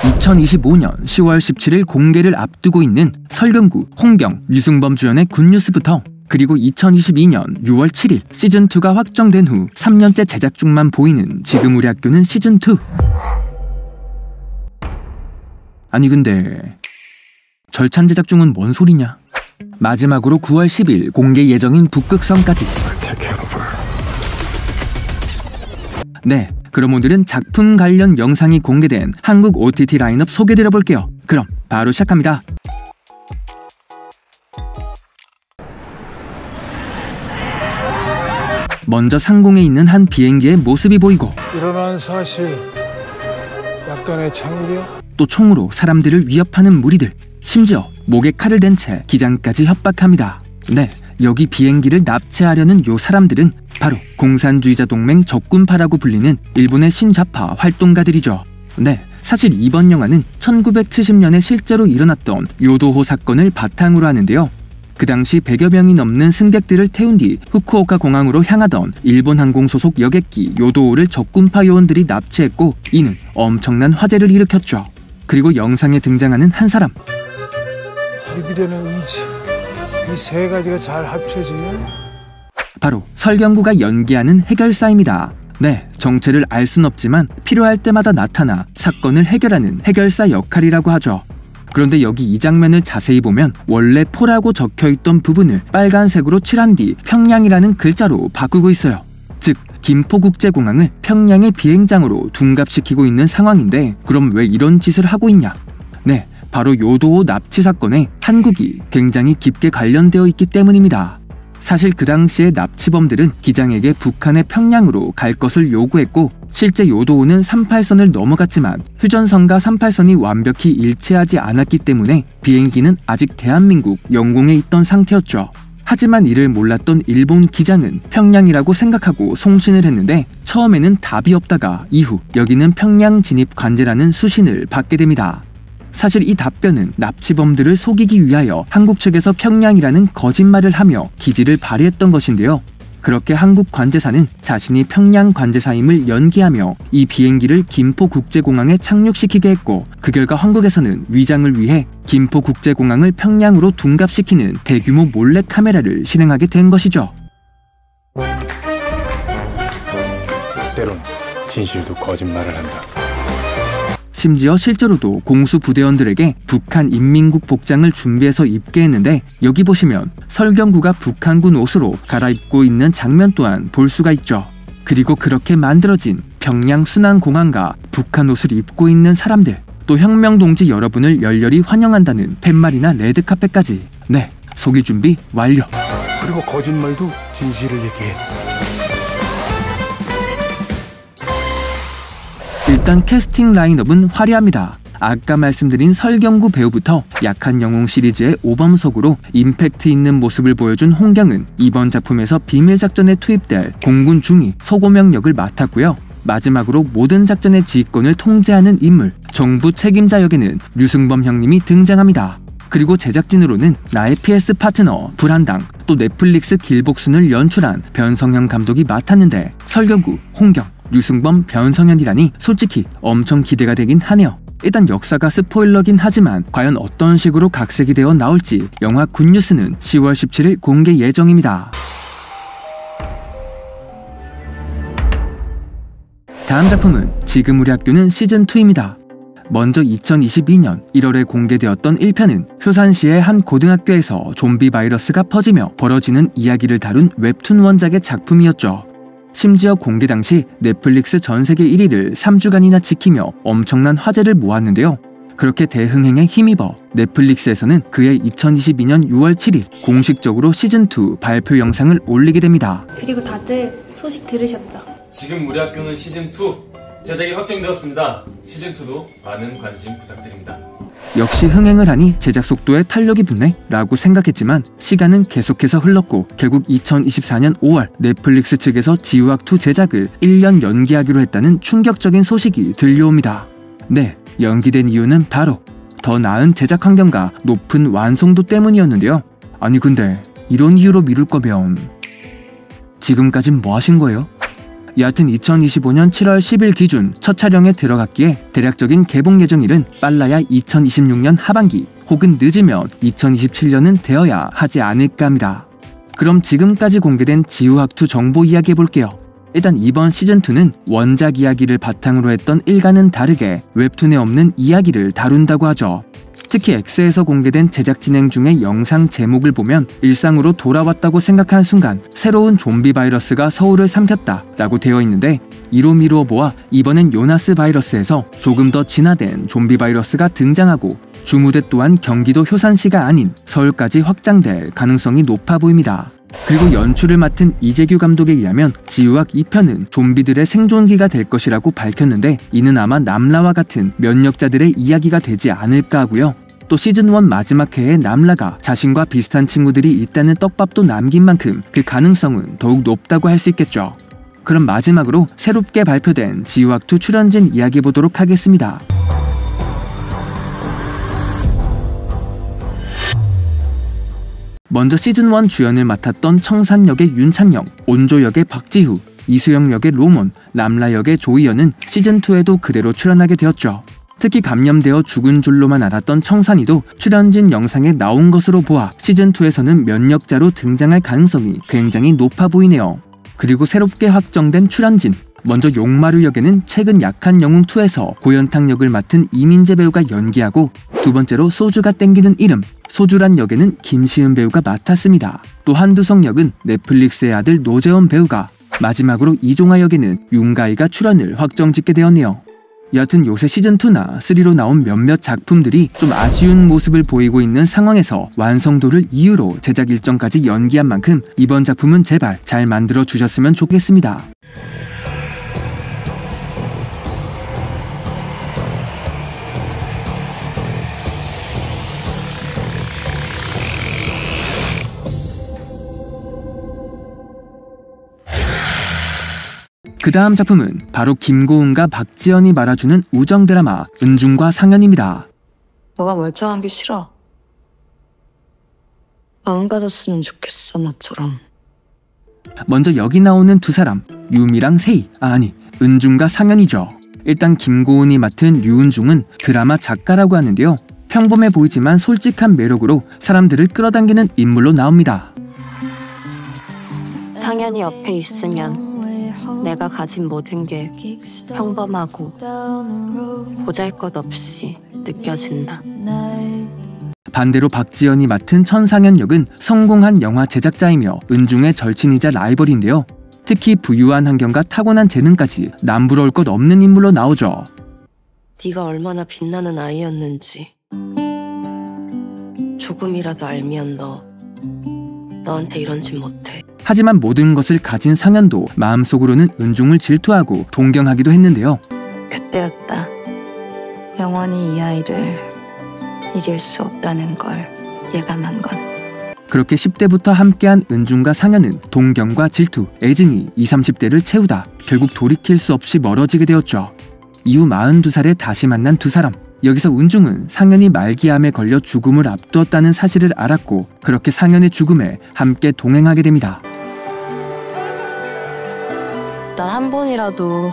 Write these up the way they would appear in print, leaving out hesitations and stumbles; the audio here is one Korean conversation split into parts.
2025년 10월 17일 공개를 앞두고 있는 설경구, 홍경, 류승범 주연의 굿뉴스부터, 그리고 2022년 6월 7일 시즌2가 확정된 후 3년째 제작 중만 보이는 지금 우리 학교는 시즌2. 아니 근데 절찬 제작 중은 뭔 소리냐? 마지막으로 9월 10일 공개 예정인 북극성까지. 네, 그럼 오늘은 작품 관련 영상이 공개된 한국 OTT 라인업 소개드려볼게요. 그럼 바로 시작합니다. 먼저 상공에 있는 한 비행기의 모습이 보이고, 일어난 사실 약간의 창의력? 또 총으로 사람들을 위협하는 무리들, 심지어 목에 칼을 댄 채 기장까지 협박합니다. 네, 여기 비행기를 납치하려는 요 사람들은 바로 공산주의자 동맹 적군파라고 불리는 일본의 신좌파 활동가들이죠. 네, 사실 이번 영화는 1970년에 실제로 일어났던 요도호 사건을 바탕으로 하는데요. 그 당시 100여 명이 넘는 승객들을 태운 뒤 후쿠오카 공항으로 향하던 일본 항공 소속 여객기 요도호를 적군파 요원들이 납치했고, 이는 엄청난 화제를 일으켰죠. 그리고 영상에 등장하는 한 사람, 믿으려는 의지, 이 세 가지가 잘 합쳐지면 바로 설경구가 연기하는 해결사입니다. 네, 정체를 알 순 없지만 필요할 때마다 나타나 사건을 해결하는 해결사 역할이라고 하죠. 그런데 여기 이 장면을 자세히 보면 원래 포라고 적혀있던 부분을 빨간색으로 칠한 뒤 평양이라는 글자로 바꾸고 있어요. 즉, 김포국제공항을 평양의 비행장으로 둔갑시키고 있는 상황인데, 그럼 왜 이런 짓을 하고 있냐? 네, 바로 요도호 납치 사건에 한국이 굉장히 깊게 관련되어 있기 때문입니다. 사실 그 당시에 납치범들은 기장에게 북한의 평양으로 갈 것을 요구했고, 실제 요도호는 38선을 넘어갔지만 휴전선과 38선이 완벽히 일치하지 않았기 때문에 비행기는 아직 대한민국 영공에 있던 상태였죠. 하지만 이를 몰랐던 일본 기장은 평양이라고 생각하고 송신을 했는데, 처음에는 답이 없다가 이후 여기는 평양 진입 관제라는 수신을 받게 됩니다. 사실 이 답변은 납치범들을 속이기 위하여 한국 측에서 평양이라는 거짓말을 하며 기지를 발휘했던 것인데요. 그렇게 한국 관제사는 자신이 평양 관제사임을 연기하며 이 비행기를 김포국제공항에 착륙시키게 했고, 그 결과 한국에서는 위장을 위해 김포국제공항을 평양으로 둔갑시키는 대규모 몰래카메라를 실행하게 된 것이죠. 때론 진실도 거짓말을 한다. 심지어 실제로도 공수부대원들에게 북한 인민국 복장을 준비해서 입게 했는데, 여기 보시면 설경구가 북한군 옷으로 갈아입고 있는 장면 또한 볼 수가 있죠. 그리고 그렇게 만들어진 평양순환공항과 북한 옷을 입고 있는 사람들, 또 혁명동지 여러분을 열렬히 환영한다는 팻말이나 레드카펫까지. 네, 속일 준비 완료. 그리고 거짓말도 진실을 얘기해. 일단 캐스팅 라인업은 화려합니다. 아까 말씀드린 설경구 배우부터 약한 영웅 시리즈의 오범석으로 임팩트 있는 모습을 보여준 홍경은 이번 작품에서 비밀작전에 투입될 공군 중위 서고명 역을 맡았고요. 마지막으로 모든 작전의 지휘권을 통제하는 인물, 정부 책임자 역에는 류승범 형님이 등장합니다. 그리고 제작진으로는 나의 PS 파트너 불한당, 또 넷플릭스 길복순을 연출한 변성현 감독이 맡았는데, 설경구, 홍경, 류승범, 변성현이라니 솔직히 엄청 기대가 되긴 하네요. 일단 역사가 스포일러긴 하지만 과연 어떤 식으로 각색이 되어 나올지 영화 굿뉴스는 10월 17일 공개 예정입니다. 다음 작품은 지금 우리 학교는 시즌2입니다. 먼저 2022년 1월에 공개되었던 1편은 효산시의 한 고등학교에서 좀비 바이러스가 퍼지며 벌어지는 이야기를 다룬 웹툰 원작의 작품이었죠. 심지어 공개 당시 넷플릭스 전세계 1위를 3주간이나 지키며 엄청난 화제를 모았는데요. 그렇게 대흥행에 힘입어 넷플릭스에서는 그해 2022년 6월 7일 공식적으로 시즌2 발표 영상을 올리게 됩니다. 그리고 다들 소식 들으셨죠? 지금 우리 학교는 시즌2 제작이 확정되었습니다. 시즌2도 많은 관심 부탁드립니다. 역시 흥행을 하니 제작 속도에 탄력이 붙네? 라고 생각했지만 시간은 계속해서 흘렀고 결국 2024년 5월 넷플릭스 측에서 지우학2 제작을 1년 연기하기로 했다는 충격적인 소식이 들려옵니다. 네, 연기된 이유는 바로 더 나은 제작 환경과 높은 완성도 때문이었는데요. 아니 근데 이런 이유로 미룰 거면 지금까진 뭐 하신 거예요? 여하튼 2025년 7월 10일 기준 첫 촬영에 들어갔기에 대략적인 개봉 예정일은 빨라야 2026년 하반기 혹은 늦으면 2027년은 되어야 하지 않을까 합니다. 그럼 지금까지 공개된 지우학2 정보 이야기 해볼게요. 일단 이번 시즌2는 원작 이야기를 바탕으로 했던 일과는 다르게 웹툰에 없는 이야기를 다룬다고 하죠. 특히 X에서 공개된 제작 진행 중의 영상 제목을 보면 일상으로 돌아왔다고 생각한 순간 새로운 좀비 바이러스가 서울을 삼켰다 라고 되어 있는데, 이로 미루어 보아 이번엔 요나스 바이러스에서 조금 더 진화된 좀비 바이러스가 등장하고 주무대 또한 경기도 효산시가 아닌 서울까지 확장될 가능성이 높아 보입니다. 그리고 연출을 맡은 이재규 감독에 의하면 지우학 2편은 좀비들의 생존기가 될 것이라고 밝혔는데, 이는 아마 남라와 같은 면역자들의 이야기가 되지 않을까 하고요. 또 시즌1 마지막 회에 남라가 자신과 비슷한 친구들이 있다는 떡밥도 남긴 만큼 그 가능성은 더욱 높다고 할 수 있겠죠. 그럼 마지막으로 새롭게 발표된 지우학2 출연진 이야기 보도록 하겠습니다. 먼저 시즌1 주연을 맡았던 청산 역의 윤찬영, 온조 역의 박지후, 이수영 역의 로몬, 남라 역의 조이연은 시즌2에도 그대로 출연하게 되었죠. 특히 감염되어 죽은 줄로만 알았던 청산이도 출연진 영상에 나온 것으로 보아 시즌2에서는 면역자로 등장할 가능성이 굉장히 높아 보이네요. 그리고 새롭게 확정된 출연진, 먼저 용마루 역에는 최근 약한 영웅2에서 고현탁 역을 맡은 이민재 배우가 연기하고, 두 번째로 소주가 땡기는 이름, 소주란 역에는 김시은 배우가 맡았습니다. 또 한두성 역은 넷플릭스의 아들 노재원 배우가, 마지막으로 이종하 역에는 윤가희가 출연을 확정짓게 되었네요. 여하튼 요새 시즌2나 3로 나온 몇몇 작품들이 좀 아쉬운 모습을 보이고 있는 상황에서 완성도를 이유로 제작 일정까지 연기한 만큼 이번 작품은 제발 잘 만들어 주셨으면 좋겠습니다. 그 다음 작품은 바로 김고은과 박지연이 말아주는 우정 드라마 은중과 상현입니다. 너가 멀쩡한 게 싫어. 마음 가졌으면 좋겠어, 나처럼. 먼저 여기 나오는 두 사람, 유미랑 세희, 아니 은중과 상현이죠. 일단 김고은이 맡은 류은중은 드라마 작가라고 하는데요. 평범해 보이지만 솔직한 매력으로 사람들을 끌어당기는 인물로 나옵니다. 상현이 옆에 있으면 내가 가진 모든 게 평범하고 보잘것없이 느껴진다. 반대로 박지연이 맡은 천상현 역은 성공한 영화 제작자이며 은중의 절친이자 라이벌인데요. 특히 부유한 환경과 타고난 재능까지 남부러울 것 없는 인물로 나오죠. 네가 얼마나 빛나는 아이였는지 조금이라도 알면 너한테 이런 짓 못해. 하지만 모든 것을 가진 상현도 마음속으로는 은중을 질투하고 동경하기도 했는데요. 그때였다. 영원히 이 아이를 이길 수 없다는 걸 예감한 건. 그렇게 10대부터 함께한 은중과 상현은 동경과 질투, 애증이 20, 30대를 채우다 결국 돌이킬 수 없이 멀어지게 되었죠. 이후 42살에 다시 만난 두 사람. 여기서 은중은 상현이 말기암에 걸려 죽음을 앞두었다는 사실을 알았고, 그렇게 상현의 죽음에 함께 동행하게 됩니다. 난 한 번이라도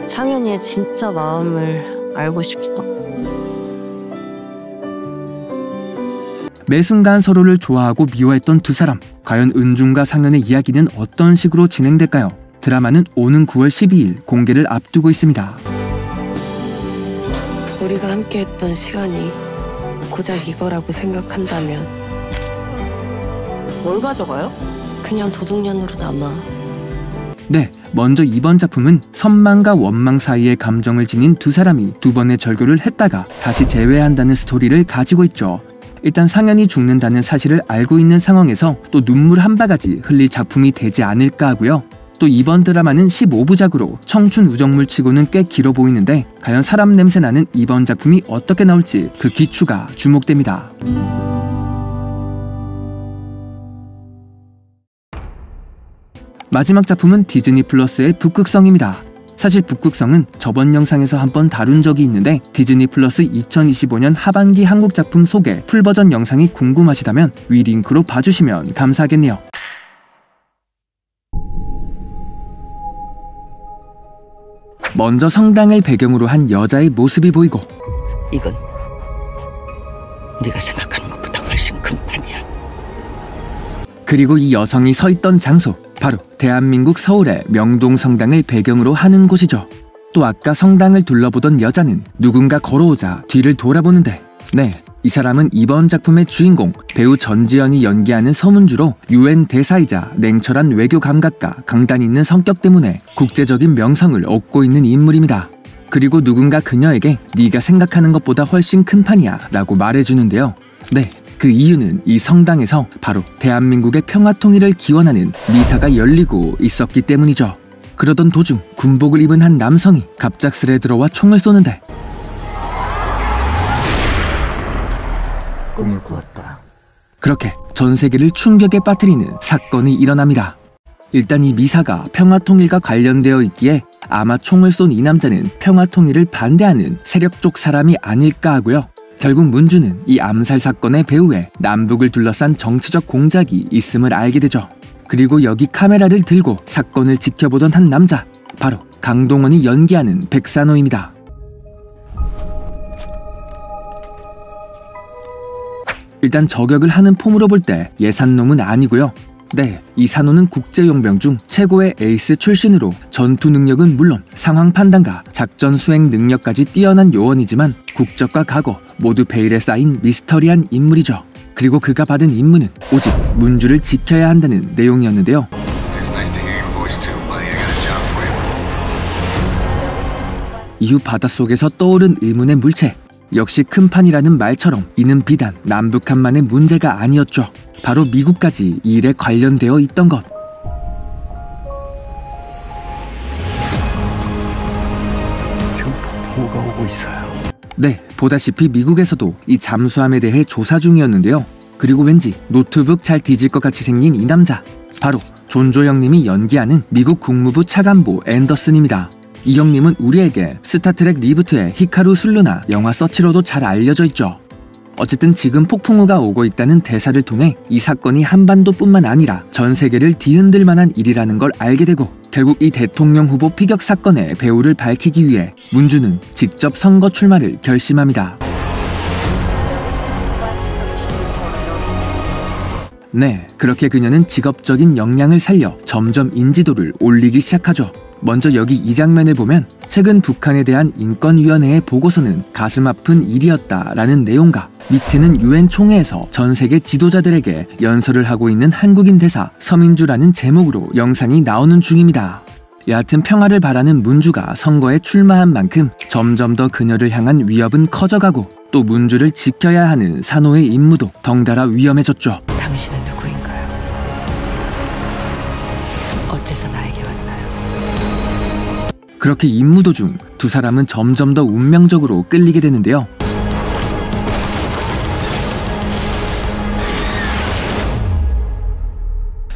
상현이의 진짜 마음을 알고 싶어. 매 순간 서로를 좋아하고 미워했던 두 사람. 과연 은중과 상현의 이야기는 어떤 식으로 진행될까요? 드라마는 오는 9월 12일 공개를 앞두고 있습니다. 우리가 함께했던 시간이 고작 이거라고 생각한다면 뭘 가져가요? 그냥 도둑년으로 남아. 네, 먼저 이번 작품은 선망과 원망 사이의 감정을 지닌 두 사람이 두 번의 절교를 했다가 다시 재회한다는 스토리를 가지고 있죠. 일단 상현이 죽는다는 사실을 알고 있는 상황에서 또 눈물 한 바가지 흘릴 작품이 되지 않을까 하고요. 또 이번 드라마는 15부작으로 청춘 우정물치고는 꽤 길어 보이는데, 과연 사람 냄새 나는 이번 작품이 어떻게 나올지 그 기추가 주목됩니다. 마지막 작품은 디즈니 플러스의 북극성입니다. 사실 북극성은 저번 영상에서 한번 다룬 적이 있는데, 디즈니 플러스 2025년 하반기 한국 작품 소개 풀버전 영상이 궁금하시다면 위 링크로 봐주시면 감사하겠네요. 먼저 성당을 배경으로 한 여자의 모습이 보이고, 이건 네가 생각하는 것보다 훨씬 큰 판이야. 그리고 이 여성이 서 있던 장소, 바로 대한민국 서울의 명동성당을 배경으로 하는 곳이죠. 또 아까 성당을 둘러보던 여자는 누군가 걸어오자 뒤를 돌아보는데, 네, 이 사람은 이번 작품의 주인공 배우 전지현이 연기하는 서문주로 UN 대사이자 냉철한 외교 감각과 강단 있는 성격 때문에 국제적인 명성을 얻고 있는 인물입니다. 그리고 누군가 그녀에게 네가 생각하는 것보다 훨씬 큰 판이야 라고 말해주는데요. 네, 그 이유는 이 성당에서 바로 대한민국의 평화통일을 기원하는 미사가 열리고 있었기 때문이죠. 그러던 도중 군복을 입은 한 남성이 갑작스레 들어와 총을 쏘는데, 꿈을 꾸었다. 그렇게 전 세계를 충격에 빠뜨리는 사건이 일어납니다. 일단 이 미사가 평화통일과 관련되어 있기에 아마 총을 쏜 이 남자는 평화통일을 반대하는 세력 쪽 사람이 아닐까 하고요. 결국 문주는 이 암살 사건의 배후에 남북을 둘러싼 정치적 공작이 있음을 알게 되죠. 그리고 여기 카메라를 들고 사건을 지켜보던 한 남자, 바로 강동원이 연기하는 백산호입니다. 일단 저격을 하는 폼으로 볼 때 예산놈은 아니고요. 네, 이 산호는 국제용병 중 최고의 에이스 출신으로 전투 능력은 물론 상황 판단과 작전 수행 능력까지 뛰어난 요원이지만 국적과 과거 모두 베일에 쌓인 미스터리한 인물이죠. 그리고 그가 받은 임무는 오직 문주를 지켜야 한다는 내용이었는데요. 이후 바닷속에서 떠오른 의문의 물체, 역시 큰판이라는 말처럼 이는 비단 남북한만의 문제가 아니었죠. 바로 미국까지 이 일에 관련되어 있던 것. 교포가 오고 있어요. 네, 보다시피 미국에서도 이 잠수함에 대해 조사 중이었는데요. 그리고 왠지 노트북 잘 뒤질 것 같이 생긴 이 남자, 바로 존조 형님이 연기하는 미국 국무부 차관보 앤더슨입니다. 이 형님은 우리에게 스타트랙 리부트의 히카루 슬루나 영화 서치로도 잘 알려져 있죠. 어쨌든 지금 폭풍우가 오고 있다는 대사를 통해 이 사건이 한반도뿐만 아니라 전 세계를 뒤흔들 만한 일이라는 걸 알게 되고, 결국 이 대통령 후보 피격 사건의 배후를 밝히기 위해 문주는 직접 선거 출마를 결심합니다. 네, 그렇게 그녀는 직업적인 역량을 살려 점점 인지도를 올리기 시작하죠. 먼저 여기 이 장면을 보면 최근 북한에 대한 인권위원회의 보고서는 가슴 아픈 일이었다라는 내용과 밑에는 UN 총회에서 전 세계 지도자들에게 연설을 하고 있는 한국인 대사 서민주라는 제목으로 영상이 나오는 중입니다. 여하튼 평화를 바라는 문주가 선거에 출마한 만큼 점점 더 그녀를 향한 위협은 커져가고, 또 문주를 지켜야 하는 산호의 임무도 덩달아 위험해졌죠. 당신은 누구인가요? 어째서 나에게 왔나요? 그렇게 임무 도중 두 사람은 점점 더 운명적으로 끌리게 되는데요.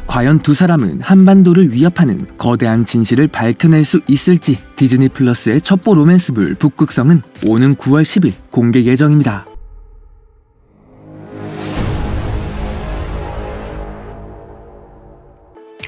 과연 두 사람은 한반도를 위협하는 거대한 진실을 밝혀낼 수 있을지, 디즈니 플러스의 첩보 로맨스물 북극성은 오는 9월 10일 공개 예정입니다.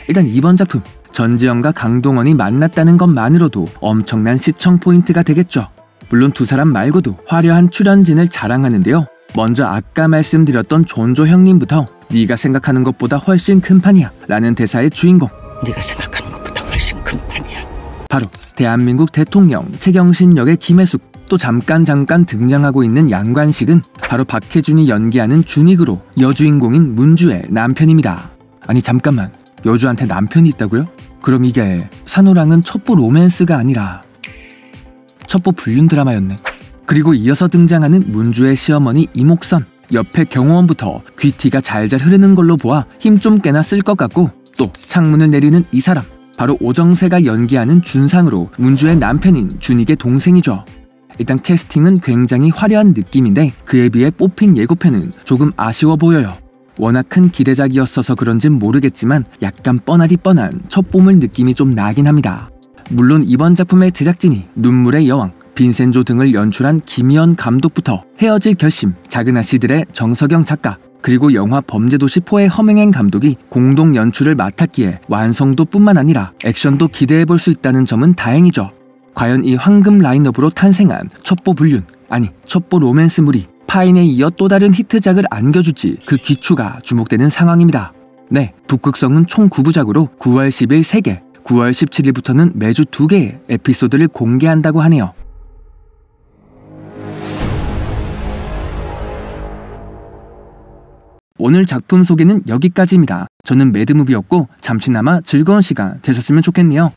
일단 이번 작품, 전지현과 강동원이 만났다는 것만으로도 엄청난 시청 포인트가 되겠죠. 물론 두 사람 말고도 화려한 출연진을 자랑하는데요. 먼저 아까 말씀드렸던 존조 형님부터 네가 생각하는 것보다 훨씬 큰 판이야 라는 대사의 주인공, 네가 생각하는 것보다 훨씬 큰 판이야. 바로 대한민국 대통령 최경신 역의 김혜숙, 또 잠깐 등장하고 있는 양관식은 바로 박해준이 연기하는 준익으로 여주인공인 문주의 남편입니다. 아니 잠깐만, 여주한테 남편이 있다고요? 그럼 이게 산호랑은 첩보 로맨스가 아니라 첩보 불륜 드라마였네. 그리고 이어서 등장하는 문주의 시어머니 이목선, 옆에 경호원부터 귀티가 잘잘 흐르는 걸로 보아 힘 좀 꽤나 쓸 것 같고, 또 창문을 내리는 이 사람, 바로 오정세가 연기하는 준상으로 문주의 남편인 준익의 동생이죠. 일단 캐스팅은 굉장히 화려한 느낌인데 그에 비해 뽑힌 예고편은 조금 아쉬워 보여요. 워낙 큰 기대작이었어서 그런진 모르겠지만 약간 뻔하디 뻔한 첩보물 느낌이 좀 나긴 합니다. 물론 이번 작품의 제작진이 눈물의 여왕, 빈센조 등을 연출한 김희연 감독부터 헤어질 결심, 작은 아씨들의 정석영 작가, 그리고 영화 범죄도시 4의 허명행 감독이 공동 연출을 맡았기에 완성도뿐만 아니라 액션도 기대해볼 수 있다는 점은 다행이죠. 과연 이 황금 라인업으로 탄생한 첩보 불륜, 아니 첩보 로맨스물이 파인에 이어 또 다른 히트작을 안겨줄지 그 기추가 주목되는 상황입니다. 네, 북극성은 총 9부작으로 9월 10일 3개, 9월 17일부터는 매주 2개의 에피소드를 공개한다고 하네요. 오늘 작품 소개는 여기까지입니다. 저는 매드무비였고 잠시나마 즐거운 시간 되셨으면 좋겠네요.